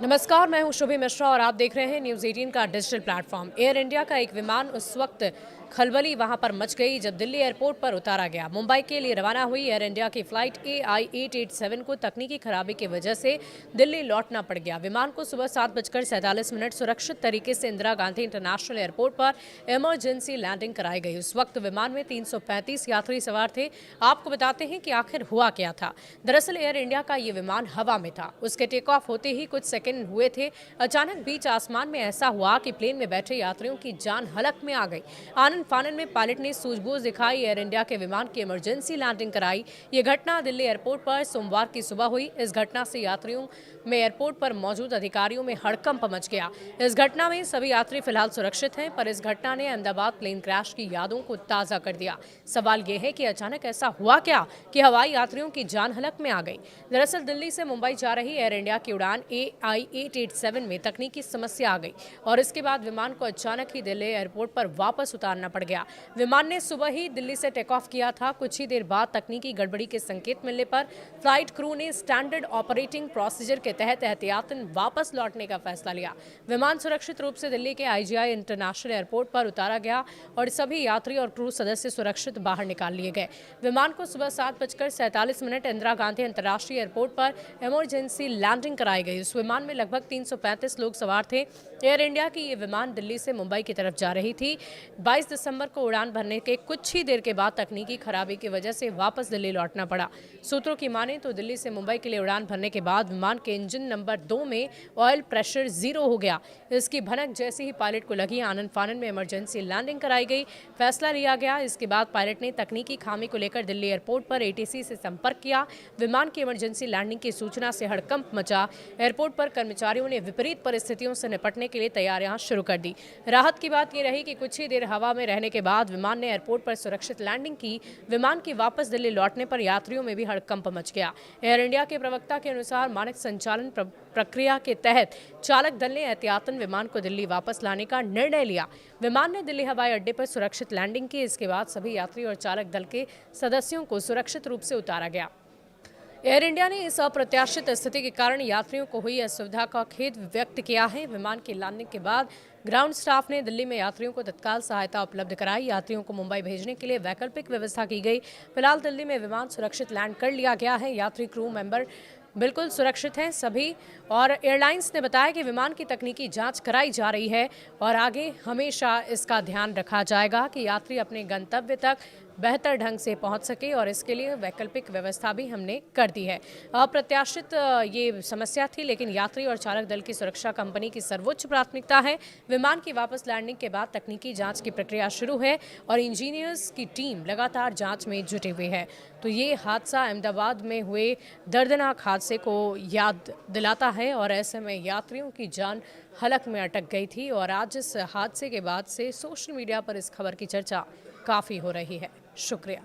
नमस्कार, मैं हूं शुभी मिश्रा और आप देख रहे हैं न्यूज़ 18 का डिजिटल प्लेटफॉर्म। एयर इंडिया का एक विमान उस वक्त खलबली वहां पर मच गई जब दिल्ली एयरपोर्ट पर उतारा गया। मुंबई के लिए रवाना हुई एयर इंडिया की फ्लाइट AI-887 को तकनीकी खराबी की वजह से दिल्ली लौटना पड़ गया। विमान को सुबह 7:47 सुरक्षित तरीके से इंदिरा गांधी इंटरनेशनल एयरपोर्ट पर इमरजेंसी लैंडिंग कराई गई। उस वक्त विमान में 335 यात्री सवार थे। आपको बताते हैं कि आखिर हुआ क्या था। दरअसल एयर इंडिया का ये विमान हवा में था। उसके टेक ऑफ होते ही कुछ सेकंड हुए थे, अचानक बीच आसमान में ऐसा हुआ कि प्लेन में बैठे यात्रियों की जान हलक में आ गई। आनन फानन में पायलट ने सूझबूझ दिखाई, एयर इंडिया के विमान की इमरजेंसी लैंडिंग कराई। ये घटना दिल्ली एयरपोर्ट पर सोमवार की सुबह हुई। इस घटना से यात्रियों में एयरपोर्ट पर मौजूद अधिकारियों में हड़कंप मच गया। इस घटना में सभी यात्री फिलहाल सुरक्षित हैं, पर इस घटना ने अहमदाबाद प्लेन क्रैश की यादों को ताजा कर दिया। सवाल ये है कि अचानक ऐसा हुआ क्या कि हवाई यात्रियों की जान हलक में आ गई। दरअसल दिल्ली से मुंबई जा रही एयर इंडिया की उड़ान AI-887 में तकनीकी समस्या आ गई और इसके बाद विमान को अचानक ही दिल्ली एयरपोर्ट पर वापस उतारना पड़ गया। विमान ने सुबह ही दिल्ली से टेक ऑफ किया था। कुछ ही देर बाद तकनीकी गड़बड़ी के संकेत मिलने पर फ्लाइट क्रू ने स्टैंडर्ड ऑपरेटिंग प्रोसीजर के तहत एहतियातन वापस लौटने का फैसला लिया। विमान सुरक्षित रूप से दिल्ली के IGI इंटरनेशनल एयरपोर्ट पर उतारा गया और सभी यात्री और क्रू सदस्य सुरक्षित बाहर निकाल लिए गए। विमान को सुबह 7:47 इंदिरा गांधी अंतर्राष्ट्रीय एयरपोर्ट पर इमरजेंसी लैंडिंग कराई गई। इस विमान में लगभग 335 लोग सवार थे। एयर इंडिया की ये विमान दिल्ली से मुंबई की तरफ जा रही थी। 22 दिसंबर को उड़ान भरने के कुछ ही देर के बाद तकनीकी खराबी की वजह से वापस दिल्ली लौटना पड़ा। सूत्रों की माने तो दिल्ली से मुंबई के लिए उड़ान भरने के बाद विमान के इंजन नंबर 2 में ऑयल प्रेशर 0 हो गया। इसकी भनक जैसे ही पायलट को लगी, आनन फानन में इमरजेंसी लैंडिंग कराई गई। फैसला लिया गया। इसके बाद पायलट ने तकनीकी खामी को लेकर दिल्ली एयरपोर्ट पर ATC से संपर्क किया। विमान की इमरजेंसी लैंडिंग की सूचना से हड़कंप मचा। एयरपोर्ट पर कर्मचारियों ने विपरीत परिस्थितियों से निपटने के लिए तैयारियां शुरू कर दी। राहत की बात यह रही कि कुछ ही देर हवा में रहने के बाद विमान ने एयरपोर्ट पर सुरक्षित लैंडिंग की। विमान की वापस दिल्ली लौटने पर यात्रियों में भी हड़कंप मच गया। एयर इंडिया के प्रवक्ता के अनुसार मानक संचालन प्रक्रिया के तहत चालक दल ने एहतियातन विमान को दिल्ली वापस लाने का निर्णय लिया। विमान ने दिल्ली हवाई अड्डे पर सुरक्षित लैंडिंग की। इसके बाद सभी यात्री और चालक दल के सदस्यों को सुरक्षित रूप से उतारा गया। एयर इंडिया ने इस अप्रत्याशित स्थिति के कारण यात्रियों को हुई असुविधा का खेद व्यक्त किया है। विमान की लैंडिंग के बाद ग्राउंड स्टाफ ने दिल्ली में यात्रियों को तत्काल सहायता उपलब्ध कराई। यात्रियों को मुंबई भेजने के लिए वैकल्पिक व्यवस्था की गई। फिलहाल दिल्ली में विमान सुरक्षित लैंड कर लिया गया है। यात्री क्रू मेंबर बिल्कुल सुरक्षित हैं सभी, और एयरलाइंस ने बताया कि विमान की तकनीकी जांच कराई जा रही है और आगे हमेशा इसका ध्यान रखा जाएगा कि यात्री अपने गंतव्य तक बेहतर ढंग से पहुंच सके, और इसके लिए वैकल्पिक व्यवस्था भी हमने कर दी है। अप्रत्याशित ये समस्या थी, लेकिन यात्री और चालक दल की सुरक्षा कंपनी की सर्वोच्च प्राथमिकता है। विमान की वापस लैंडिंग के बाद तकनीकी जांच की प्रक्रिया शुरू है और इंजीनियर्स की टीम लगातार जांच में जुटी हुई है। तो ये हादसा अहमदाबाद में हुए दर्दनाक हादसे को याद दिलाता है और ऐसे में यात्रियों की जान हलक में अटक गई थी, और आज इस हादसे के बाद से सोशल मीडिया पर इस खबर की चर्चा काफ़ी हो रही है। शुक्रिया।